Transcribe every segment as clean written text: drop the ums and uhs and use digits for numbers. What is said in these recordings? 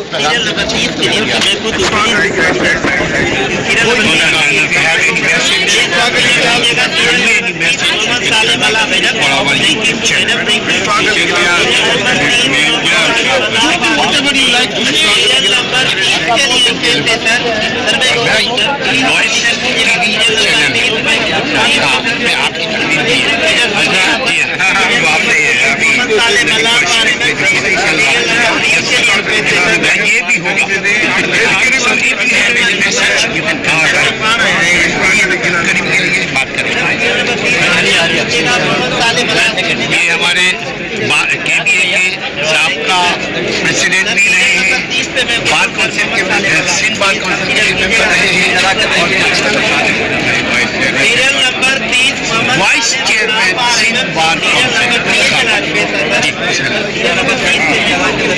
Serial number 30 के लिए मैं खुद ये भी होगा बात करें। ये हमारे KBA के साबका प्रेसिडेंट भी रहे हैं, बार काउंसिल के सिंध बार काउंसिल के मेंबर रहे हैं, vice chairman Sindh bar council.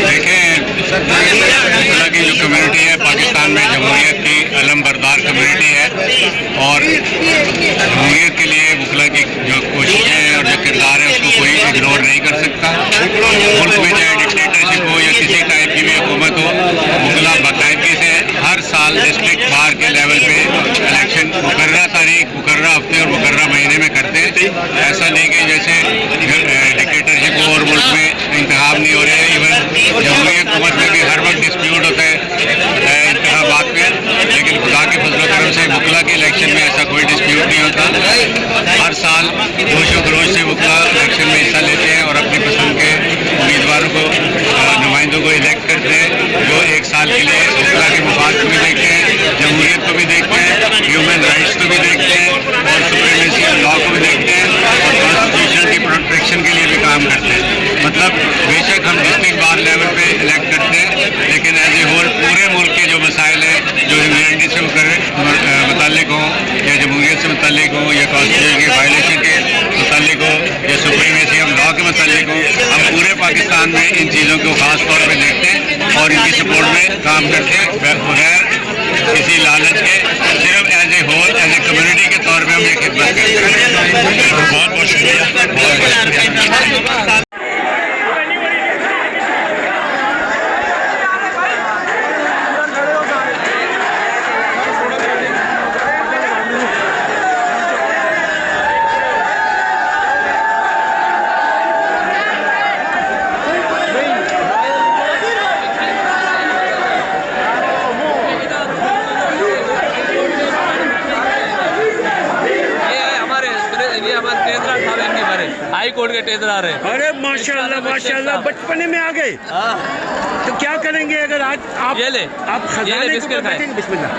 देखें, मुगला की जो कम्युनिटी है पाकिस्तान में जमहूरियत की अलमबरदार कम्युनिटी है और जमहूरियत के लिए मुगला की जो कोशिशें और जो किरदार है उसको कोई इग्नोर नहीं कर सकता। मुल्क में चाहे डिक्टेटरशिप हो या किसी टाइप की भी हुकूमत हो, मुगला बाकायदगी से हर साल डिस्ट्रिक्ट बार के लेवल पे इलेक्शन मुकर्रर तारीख, मुकर्रर हफ्ते और मुकर्रर महीने में करते हैं। ऐसा नहीं कि जैसे डिक्टेटरशिप हो और मुल्क में इंतखाब नहीं हो रहे हैं। इवन जमहूरियत हुकूमत में भी हर वक्त डिस्प्यूट होता है इंतखाबात में, लेकिन खुदा के फजल करम से मुगला के इलेक्शन में ऐसा कोई डिस्प्यूट नहीं होता। हर साल जोश व खरोश से मुगला इलेक्शन में हिस्सा लेते हैं और अपनी पसंद के उम्मीदवारों को, नुमाइंदों को इलेक्ट करते हैं, जो एक साल के लिए मुगला के मफाद को भी देखते हैं, जमहूरियत को भी देखते हैं, ह्यूमन राइट्स को भी देखते हैं और सुप्रीमेसी ऑफ लॉ को भी देखते हैं और कॉन्स्टिट्यूशन की प्रोटेक्शन के लिए भी काम करते हैं। मतलब बेशक हम डिस्ट्रिक्ट बार लेवल पे इलेक्ट करते हैं, लेकिन एज ए होल पूरे मुल्क के जो मसाइल हैं, जो ह्यूमैनिटी से मुताल्लिक हों या जमहूरियत से मुताल्लिक हों या कॉन्स्टिट्यूशन के वायलेशन के मुताल्लिक हो या सुप्रीमेसी ऑफ लॉ के मुताल्लिक हो, हम पूरे पाकिस्तान में इन चीज़ों को ख़ास तौर पर देखते हैं और इनकी सपोर्ट में काम करते हैं बगैर किसी लालच के। सिर्फ as a whole as a community के तौर पर हम ये खिदमत करते हैं। बहुत बहुत शुक्रिया। हाई कोर्ट के टेंडर आ रहे हैं। अरे माशाल्लाह माशाल्लाह, बचपने में आ गए। तो क्या करेंगे अगर आज आप ये ले आप खजाने को बैठेंगे? बिस्मिल्लाह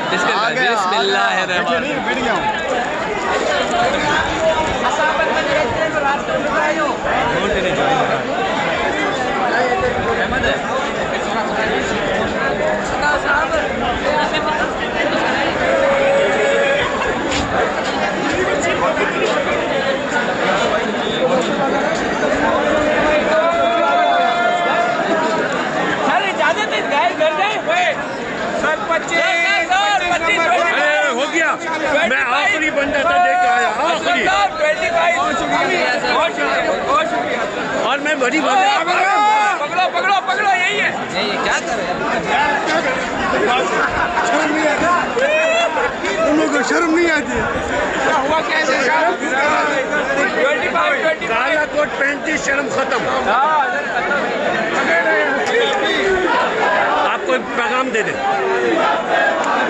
हो गया। मैं आखिरी बंदा था लेके आया, आखिरी। और मैं बड़ी पकड़ो पकड़ो पकड़ो, यही है। क्या कर रहे उन लोगों को शर्म नहीं आती। हुआ कैसे? काला कोट 35 शर्म खत्म। आपको पैगाम दे दे।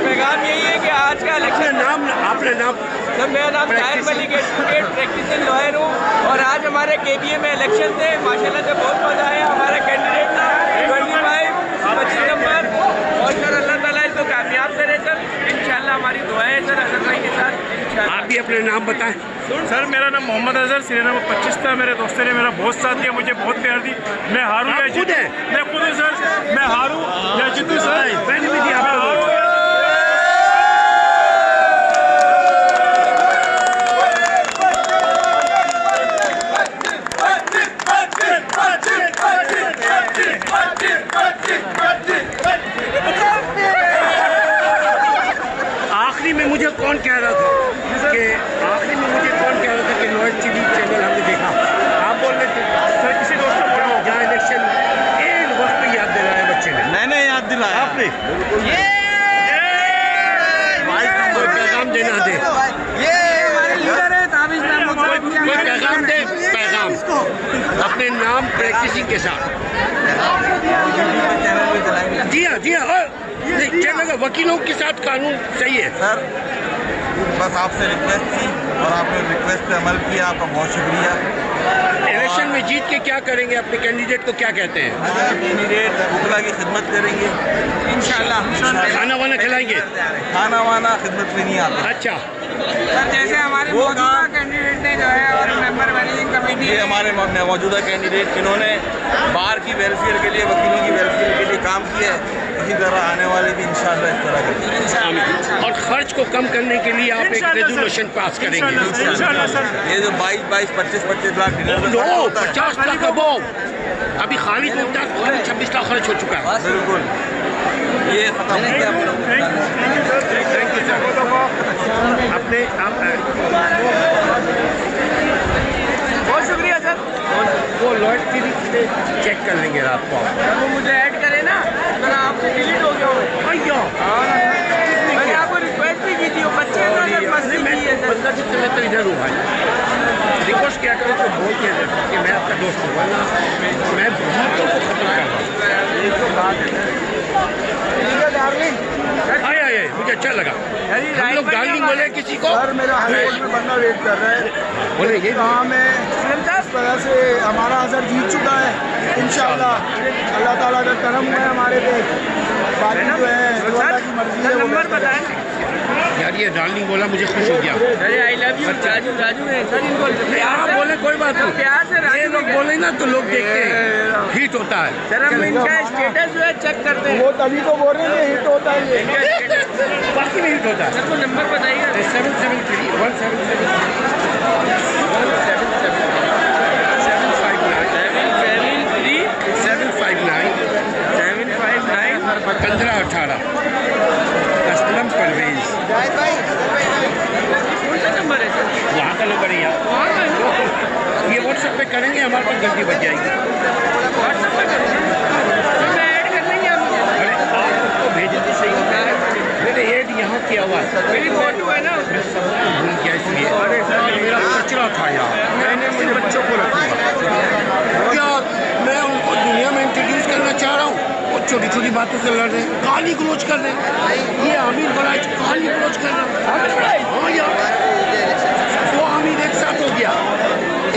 पैगाम यही है कि आज का इलेक्शन नाम आपने नाम सर, मेरा नाम ताहिर मलिक है, प्रैक्टिसिंग लॉयर हूँ और आज हमारे KBA में इलेक्शन थे। माशाल्लाह से बहुत मजा आया। हमारा कैंडिडेट था 25 नंबर और सर अल्लाह ताला इसको कामयाब करे सर। इंशाल्लाह हमारी दुआएं सर अजहर भाई के साथ। आप भी अपने नाम बताएं। सर मेरा नाम मोहम्मद अजहर, सीरियल नंबर 25 था। मेरे दोस्तों ने मेरा बहुत साथ दिया, मुझे बहुत प्यार दी। मैं हारूं या जीतूं, मैं खुद हूं सर। मैं हारूं या जीतूं सर, मैंने भी दिया। आखिरी में मुझे कौन कह रहा था कि नॉइज़ टीवी चैनल हमने देखा, आप बोल रहे थे सर किसी दोस्त को जहाँ इलेक्शन एक वक्त पे याद दिलाया बच्चे ने? मैंने याद ही लाया आपने कोई पैगाम देना दे, कोई पैगाम दे, पैगाम अपने नाम प्रैक्टिसिंग के साथ। जी हाँ जी हाँ, क्या लगा वकीलों के साथ कानून सही है सर? बस आपसे रिक्वेस्ट थी और आपने रिक्वेस्ट पे अमल किया, आपका बहुत शुक्रिया। इलेक्शन में जीत के क्या करेंगे, अपने कैंडिडेट को क्या कहते हैं? कैंडिडेट वकला की खिदमत करेंगे इंशाल्लाह। खाना वाना खिलाएंगे? खाना वाना खिदमत में नहीं आता। अच्छा, सर जैसे हमारे मौजूदा कैंडिडेट ने जो है और मेंबर मैनेजिंग कमेटी ये हमारे मौजूदा कैंडिडेट इन्होंने बार की वेलफेयर के लिए, वकीलों की वेलफेयर के लिए काम किया है, इसी तरह आने वाले भी इंशाल्लाह इस तरह करेंगे। और खर्च को कम करने के लिए आप एक रेजोल्यूशन पास करेंगे। इंशाल्लाह सर। ये जो 22-25 लाख डिनर में नो, खर्च होता है, 50 लाख अबोव, अभी खालिद मुमताज 26 लाख खर्च हो चुका है। बिल्कुल ये खत्म हो गया। Thank you sir. अपने आप बहुत शुक्रिया सर। वो लॉयड की चेक कर लेंगे रात को। जब वो मुझे ऐड करे ना तो मैं आपसे डिलीट हो गया हूँ। मैंने आपको रिक्वेस्ट भी की थी, वो बच्चे हैं ना सर, मस्ती की है सर। बंदा से चले तो इधर हूँ भाई, रिक्वेस्ट क्या करें तो बोल के कि मैं आपका दोस्त हूँ, वरना मैं बहुतों को खत्म कर रहा हूँ। आए आए, मुझे अच्छा लगा। हम लोग डार्लिंग बोले किसी को, सर मेरा हाई कोर्ट में बंदा वेट कर रहा है, बोले ये काम है इस वजह से हमारा असर जीत चुका है। इंशाल्लाह अल्लाह ताला का करम है हमारे पे, बाकी जो है जो अल्लाह की मर्जी है वो नंबर बताएं। यार ये डार्लिंग बोला, मुझे खुश हो गया। अरे I love you Raju, Raju है सर, इनको प्यार आप से बोले कोई बात नहीं, प्यार से ये राजू लोग बोले ना तो लोग देखते हैं, हिट होता है। सर हम इनका स्टेटस जो है चेक करते हैं। वो तभी तो बोल रहे हैं हिट होता है ये। बाकी में हिट होता है। सर को नंबर बताइएगा। 773 177 759 1518 असलम परवेज। कौन सा नंबर है सर? वहाँ का नंबर है यार, ये व्हाट्सएप पे करेंगे, हमारे पास गलती बच जाएगी। व्हाट्सएप पे करेंगे, तो मैं ऐड कर लेंगे आप मुझे। अरे आपको भेज देते सही होता है, मेरे ऐड यहाँ किया हुआ है। मेरी फोटो है ना उसमें। भूल गया इसलिए। अरे सर मेरा कचरा था यार, मैंने मुझे बच्चों को रखा यार, मैं उनको दुनिया में इंट्रोड्यूस करना चाह रहा हूँ, वो छोटी छोटी बातों से लड़ रहे हैं, गाली गलौज कर रहे हैं। ये आमिर बड़ा गाली गलौज कर रहा है। हाँ यार, दो आमिर एक साथ हो गया,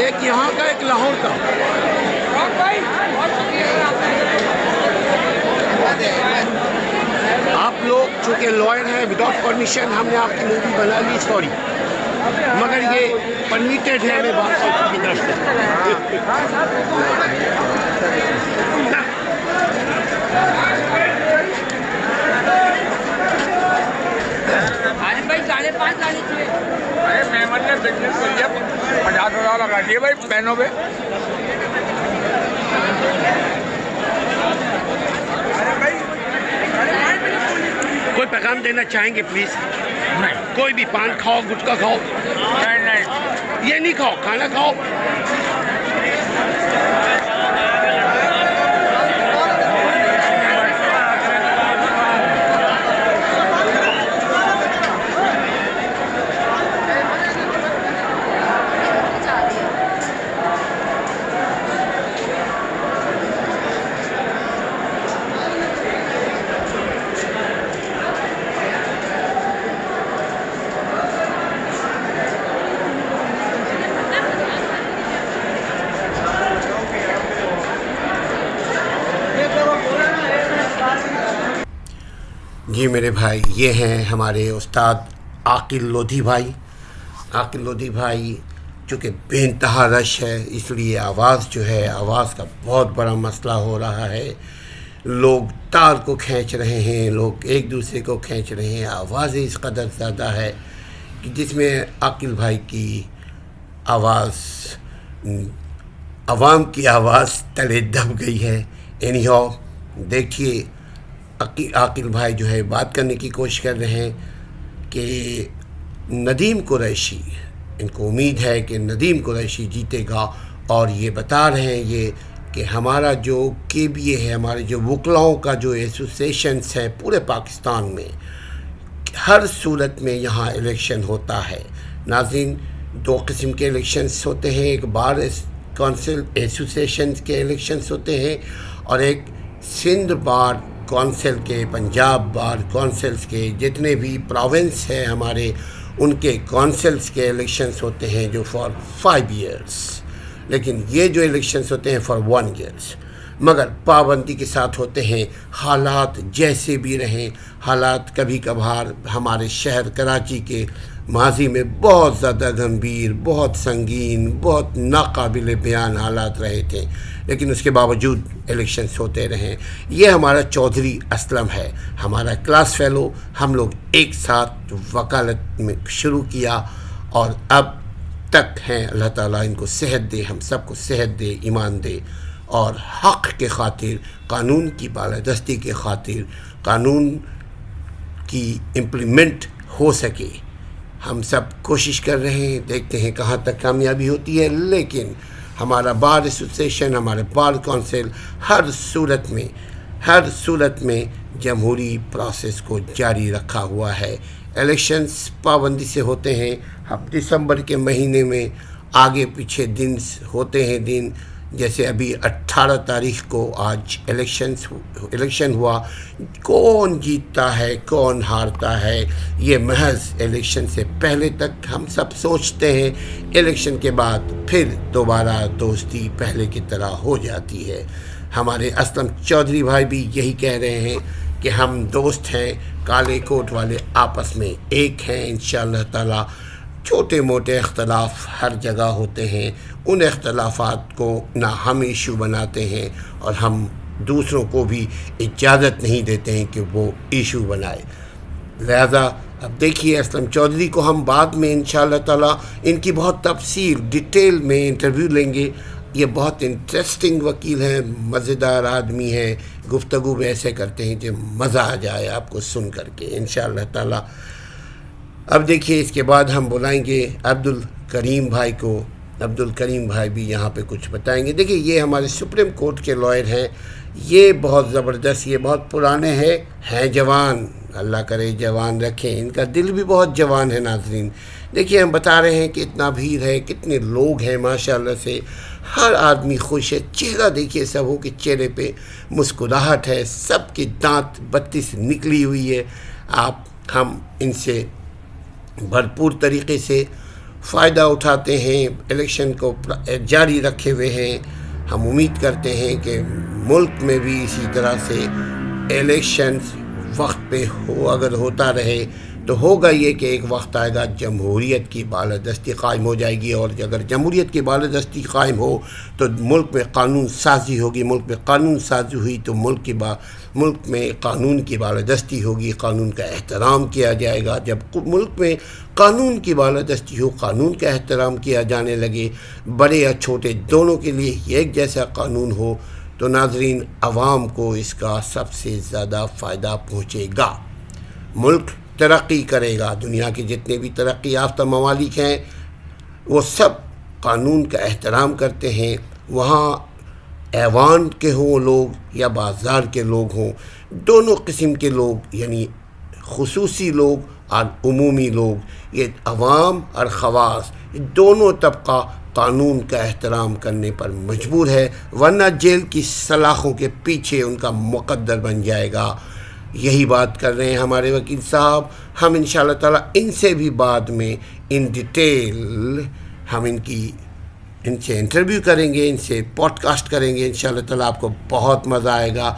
एक यहाँ का एक लाहौर का। आप लोग चूँकि लॉयर हैं, विदाउट परमिशन हमने आपकी मूवी बना ली, सॉरी, मगर ये परमिटेड है हमें बात की तरफ से। आरिफ भाई 5.5 लानी चाहिए। अरे मेमन ने बिजनेस कर लिया, 50,000 लगा दिए भाई बहनों पे। कोई पैगाम देना चाहेंगे प्लीज? नहीं। कोई भी पान खाओ, गुटखा खाओ? नहीं, ये नहीं खाओ, खाना खाओ। जी मेरे भाई, ये हैं हमारे उस्ताद आकिल लोधी भाई। आकिल लोधी भाई चूँकि बेइंतहा रश है, इसलिए आवाज़ जो है, आवाज़ का बहुत बड़ा मसला हो रहा है। लोग तार को खींच रहे हैं, लोग एक दूसरे को खींच रहे हैं, आवाज़ें इस कदर ज़्यादा है कि जिसमें आकिल भाई की आवाज़, आवाम की आवाज़ तले दब गई है। एनीहाउ, देखिए आकिल भाई जो है बात करने की कोशिश कर रहे हैं कि नदीम कुरैशी, इनको उम्मीद है कि नदीम कुरैशी जीतेगा, और ये बता रहे हैं ये कि हमारा जो KBA है, हमारे जो वकलाओं का जो एसोसिएशंस है पूरे पाकिस्तान में, हर सूरत में यहाँ इलेक्शन होता है। नाज़रीन, 2 किस्म के इलेक्शंस होते हैं, एक बार कौंसिल एसोसिएशन के इलेक्शंस होते हैं और एक सिंध बार कौंसिल के, पंजाब बार कौंसिल्स के, जितने भी प्रोविंस हैं हमारे, उनके कौंसिल्स के इलेक्शंस होते हैं जो फॉर 5 years, लेकिन ये जो इलेक्शंस होते हैं फॉर 1 year, मगर पाबंदी के साथ होते हैं। हालात जैसे भी रहें, हालात कभी कभार हमारे शहर कराची के माजी में बहुत ज़्यादा गंभीर, बहुत संगीन, बहुत नाकाबिल बयान हालात रहे थे, लेकिन उसके बावजूद इलेक्शंस होते रहे। ये हमारा चौधरी असलम है, हमारा क्लास फेलो। हम लोग एक साथ वकालत में शुरू किया और अब तक हैं। अल्लाह ताला इनको सेहत दे, हम सबको सेहत दे, ईमान दे और हक़ के ख़ातिर, कानून की बालादस्ती के ख़ातिर, कानून की इम्प्लीमेंट हो सके। हम सब कोशिश कर रहे हैं, देखते हैं कहाँ तक कामयाबी होती है, लेकिन हमारा बार एसोसिएशन, हमारे बार कौंसिल हर सूरत में जमहूरी प्रोसेस को जारी रखा हुआ है। इलेक्शंस पाबंदी से होते हैं। अब दिसंबर के महीने में आगे पीछे दिन होते हैं, दिन जैसे अभी 18 तारीख को आज इलेक्शन हुआ। कौन जीतता है, कौन हारता है, ये महज इलेक्शन से पहले तक हम सब सोचते हैं। इलेक्शन के बाद फिर दोबारा दोस्ती पहले की तरह हो जाती है। हमारे असलम चौधरी भाई भी यही कह रहे हैं कि हम दोस्त हैं, काले कोट वाले आपस में एक हैं। इंशाअल्लाह ताला छोटे मोटे इख्तलाफ हर जगह होते हैं, उन इख्तलाफात को ना हम इशू बनाते हैं और हम दूसरों को भी इजाज़त नहीं देते हैं कि वो इशू बनाए। लिहाजा अब देखिए, असलम चौधरी को हम बाद में इंशाअल्लाह ताला इनकी बहुत तफसील डिटेल में इंटरव्यू लेंगे। ये बहुत इंटरेस्टिंग वकील हैं, मज़ेदार आदमी हैं, गुफ्तगू में ऐसे करते हैं कि मज़ा आ जाए आपको सुन करके इंशाअल्लाह ताला। अब देखिए, इसके बाद हम बुलाएंगे अब्दुल करीम भाई को। अब्दुल करीम भाई भी यहाँ पे कुछ बताएंगे। देखिए, ये हमारे सुप्रीम कोर्ट के लॉयर हैं। ये बहुत ज़बरदस्त, ये बहुत पुराने हैं जवान, अल्लाह करे जवान रखें। इनका दिल भी बहुत जवान है। नाज़रीन देखिए, हम बता रहे हैं कि इतना भीड़ है, कितने लोग हैं, माशाल्लाह से हर आदमी खुश है। चेहरा देखिए, सबों के चेहरे पे मुस्कुराहट है, सबके दांत 32 निकली हुई है। हम इनसे भरपूर तरीके से फ़ायदा उठाते हैं, इलेक्शन को जारी रखे हुए हैं। हम उम्मीद करते हैं कि मुल्क में भी इसी तरह से इलेक्शंस वक्त पे अगर होता रहे तो होगा ये कि एक वक्त आएगा जमहूरियत की बालादस्ती कायम हो जाएगी, और अगर जमहूरियत की बालादस्ती कायम हो तो मुल्क में कानून साजी होगी। मुल्क में कानून साजी हुई तो मुल्क में कानून की बालादस्ती होगी, कानून का एहतराम किया जाएगा। जब मुल्क में कानून की बालादस्ती हो, कानून का एहतराम किया जाने लगे, बड़े या छोटे दोनों के लिए एक जैसा कानून हो, तो नाज़रीन अवाम को इसका सबसे ज़्यादा फ़ायदा पहुँचेगा। मुल्क तरक्की करेगा। दुनिया के जितने भी तरक्की याफ्ता ममालिक हैं वो सब कानून का एहतराम करते हैं। वहाँ ऐवान के हों लोग या बाज़ार के लोग हों, दोनों किस्म के लोग, यानी खुसूसी लोग और उमूमी लोग, ये अवाम और ख़वास, दोनों तबका कानून का एहतराम करने पर मजबूर है, वरना जेल की सलाखों के पीछे उनका मुकद्दर बन जाएगा। यही बात कर रहे हैं हमारे वकील साहब। हम इंशाअल्लाह ताला इनसे भी बाद में इन डिटेल हम इनसे इंटरव्यू करेंगे, इनसे पॉडकास्ट करेंगे। इंशाअल्लाह ताला आपको बहुत मज़ा आएगा।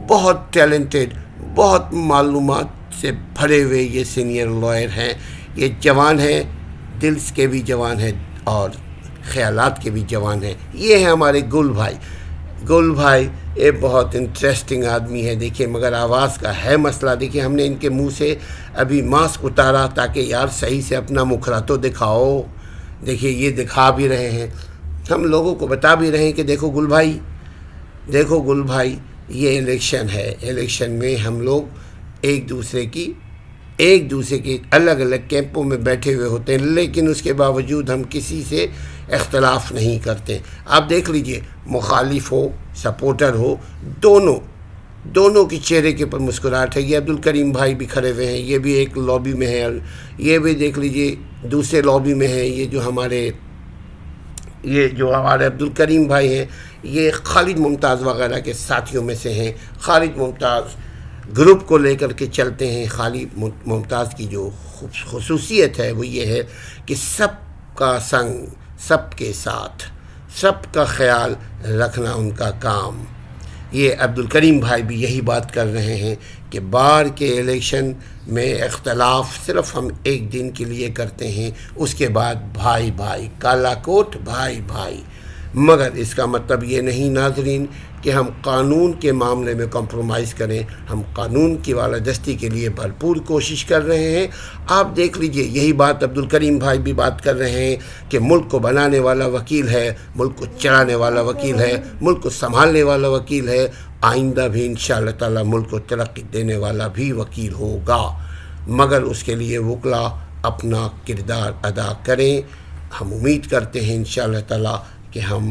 बहुत टैलेंटेड, बहुत मालूमात से भरे हुए ये सीनियर लॉयर हैं। ये जवान हैं, दिल के भी जवान हैं और ख़यालात के भी जवान हैं। ये हैं हमारे गुल भाई। ये बहुत इंटरेस्टिंग आदमी है देखिए, मगर आवाज़ का है मसला। देखिए, हमने इनके मुंह से अभी मास्क उतारा ताकि यार सही से अपना मुखरा तो दिखाओ। देखिए, ये दिखा भी रहे हैं, हम लोगों को बता भी रहे हैं कि देखो गुल भाई, ये इलेक्शन है। इलेक्शन में हम लोग एक दूसरे की एक दूसरे के अलग अलग कैंपों में बैठे हुए होते हैं, लेकिन उसके बावजूद हम किसी से इख्तलाफ नहीं करते। आप देख लीजिए, मुखालिफ हो सपोर्टर हो, दोनों के चेहरे के ऊपर मुस्कुराहट है। ये अब्दुल करीम भाई भी खड़े हुए हैं, ये भी एक लॉबी में है, और ये भी देख लीजिए दूसरे लॉबी में है। ये जो हमारे अब्दुल करीम भाई हैं, ये खालिद मुमताज़ वगैरह के साथियों में से हैं। खालिद मुमताज़ ग्रुप को लेकर के चलते हैं। खालिद मुमताज़ की जो खुसूसियत है वो ये है कि सबका संग, सबके साथ, सबका ख्याल रखना उनका काम। ये अब्दुल करीम भाई भी यही बात कर रहे हैं कि बार के इलेक्शन में इख्तलाफ सिर्फ हम एक दिन के लिए करते हैं, उसके बाद भाई भाई, काला कोट भाई भाई। मगर इसका मतलब ये नहीं नाज़रीन कि हम कानून के मामले में कॉम्प्रोमाइज़ करें। हम कानून की बालादस्ती के लिए भरपूर कोशिश कर रहे हैं। आप देख लीजिए, यही बात अब्दुल करीम भाई भी बात कर रहे हैं कि मुल्क को बनाने वाला वकील है, मुल्क को चलाने वाला वकील है, मुल्क को संभालने वाला वकील है। आइंदा भी इंशाअल्लाह ताला मुल्क को तरक्की देने वाला भी वकील होगा, मगर उसके लिए वकला अपना किरदार अदा करें। हम उम्मीद करते हैं इंशाअल्लाह ताला कि हम